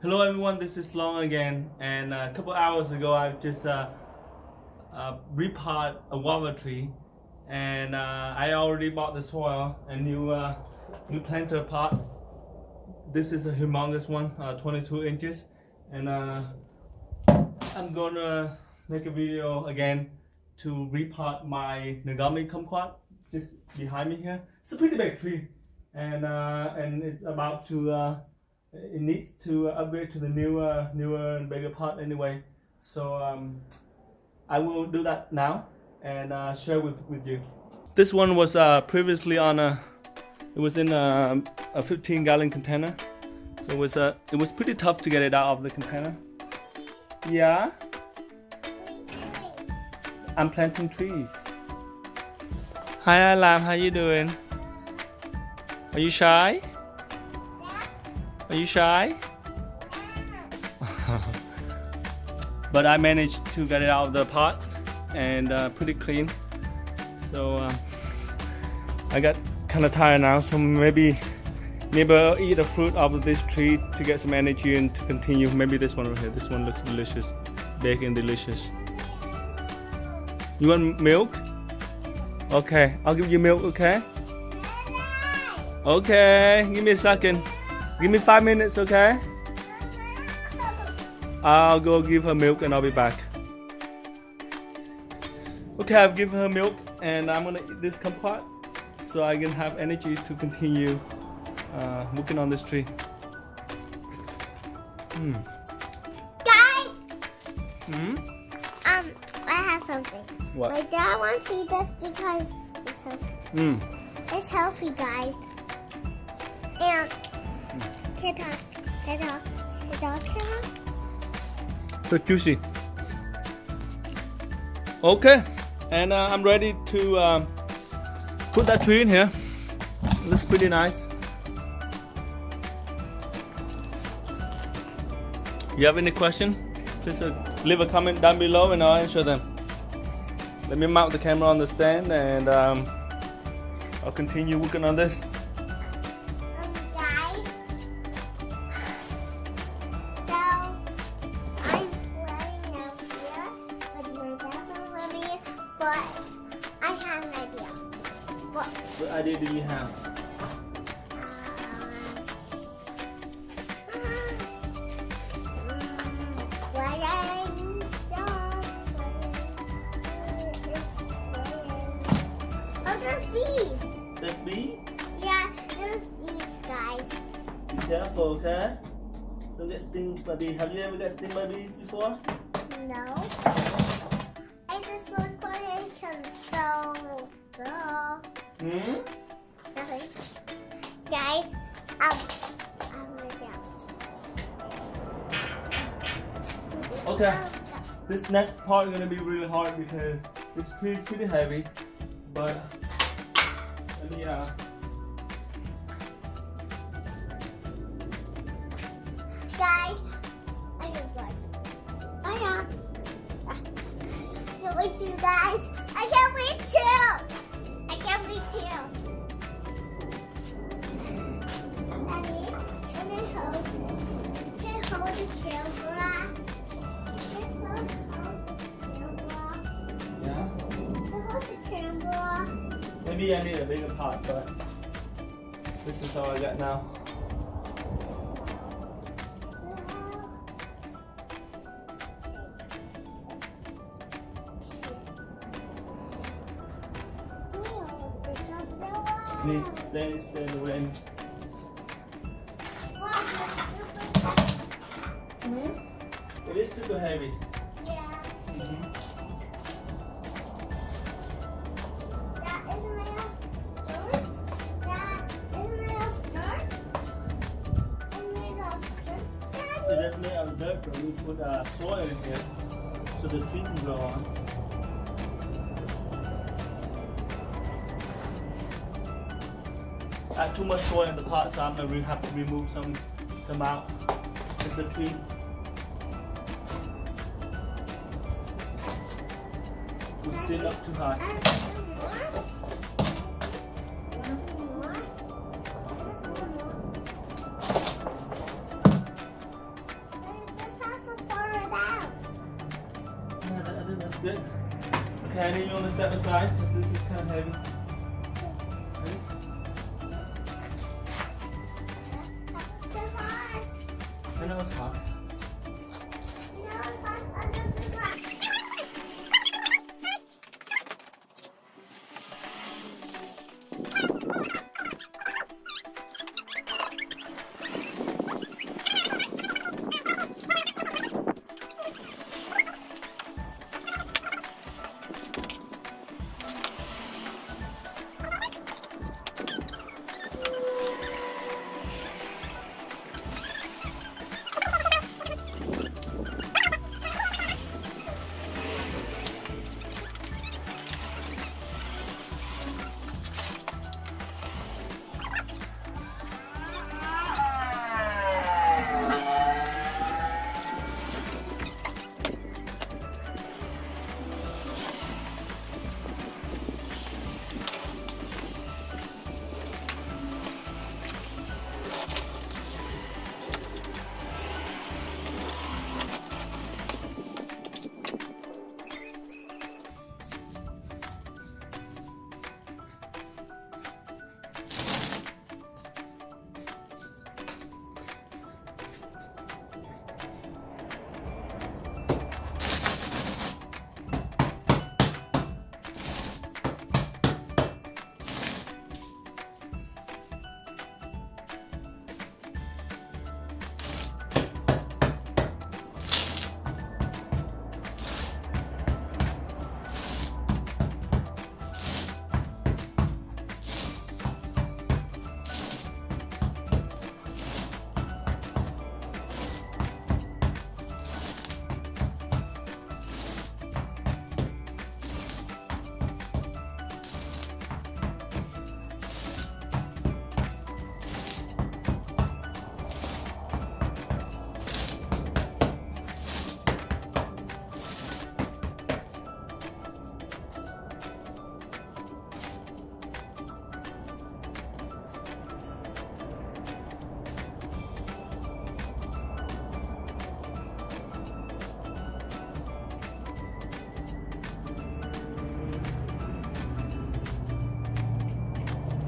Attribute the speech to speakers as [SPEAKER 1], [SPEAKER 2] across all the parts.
[SPEAKER 1] Hello everyone, this is Long again, and a couple hours ago I just repot a guava tree, and I already bought the soil, a new planter pot. This is a humongous one, 22 inches, and I'm gonna make a video again to repot my Nagami Kumquat just behind me here. It's a pretty big tree, and it's about to it needs to upgrade to the newer and bigger pot anyway. So I will do that now and share with you. This one was previously on it was in a 15-gallon container. So it was pretty tough to get it out of the container. Yeah. I'm planting trees. Hi Alam, how you doing? Are you shy? Are you shy? But I managed to get it out of the pot and pretty clean. So I got kind of tired now, so maybe I'll eat the fruit of this tree to get some energy and to continue. Maybe this one right here. This one looks delicious, big and delicious. You want milk? Okay, I'll give you milk. Okay. Okay, give me a second. Give me 5 minutes, okay? I'll go give her milk and I'll be back. Okay, I've given her milk and I'm gonna eat this kumquat so I can have energy to continue working on this tree.
[SPEAKER 2] Guys!
[SPEAKER 1] Hmm?
[SPEAKER 2] I have something.
[SPEAKER 1] What?
[SPEAKER 2] My dad wants to eat this because it's healthy. It's healthy, guys. And can I talk to him?
[SPEAKER 1] So juicy. Okay, and I'm ready to put that tree in here. It looks pretty nice. You have any question? Please leave a comment down below and I'll answer them. Let me mount the camera on the stand and I'll continue working on this.
[SPEAKER 2] Guys, so I'm playing out here with my dad and mommy, but I have an idea.
[SPEAKER 1] What idea do you have?
[SPEAKER 2] There's bees.
[SPEAKER 1] There's bees?
[SPEAKER 2] Yeah, there's bees, guys.
[SPEAKER 1] Be careful, okay? Don't get stung by bees. Have you ever got stung by bees before?
[SPEAKER 2] No. I just look for it, so duh. Nothing. Guys, I'm right down.
[SPEAKER 1] Okay. This next part is gonna be really hard because this tree is pretty heavy. But let me
[SPEAKER 2] Guys, I can't wait you guys. I can't wait too. I can't wait too. Daddy, can I hold the camera?
[SPEAKER 1] yeah.
[SPEAKER 2] Hold the camera.
[SPEAKER 1] Maybe I need a bigger pot, but this is all I got now. Then it's the rain. It is super heavy.
[SPEAKER 2] Yes. That isn't made of dirt. That isn't made of dirt. It's made of dirt, Daddy.
[SPEAKER 1] It is made of dirt, but we put soil in here so the tree can grow on. I have too much soil in the pot, so I'm gonna have to remove some out of the tree. It's still up too high. Okay, that's good. Okay, I need you on the step aside because this is kind of heavy. Ready?
[SPEAKER 2] So hot.
[SPEAKER 1] I know it's hot.
[SPEAKER 2] No, it's hot under the ground.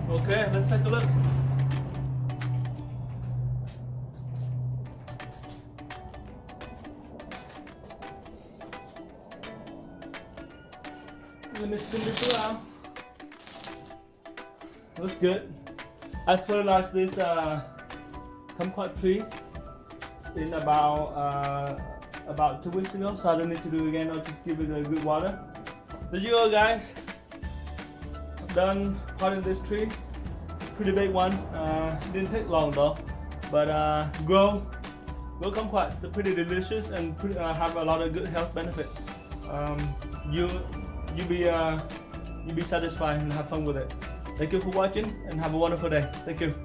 [SPEAKER 1] Okay, let's take a look. Let me spin this around. Looks good. I fertilized this kumquat tree in about 2 weeks ago, so I don't need to do it again. I'll just give it a good water. There you go, guys. Done potting this tree. It's a pretty big one. Didn't take long though, but grow kumquats. They're pretty delicious and have a lot of good health benefit. You'll be satisfied and have fun with it. Thank you for watching and have a wonderful day. Thank you.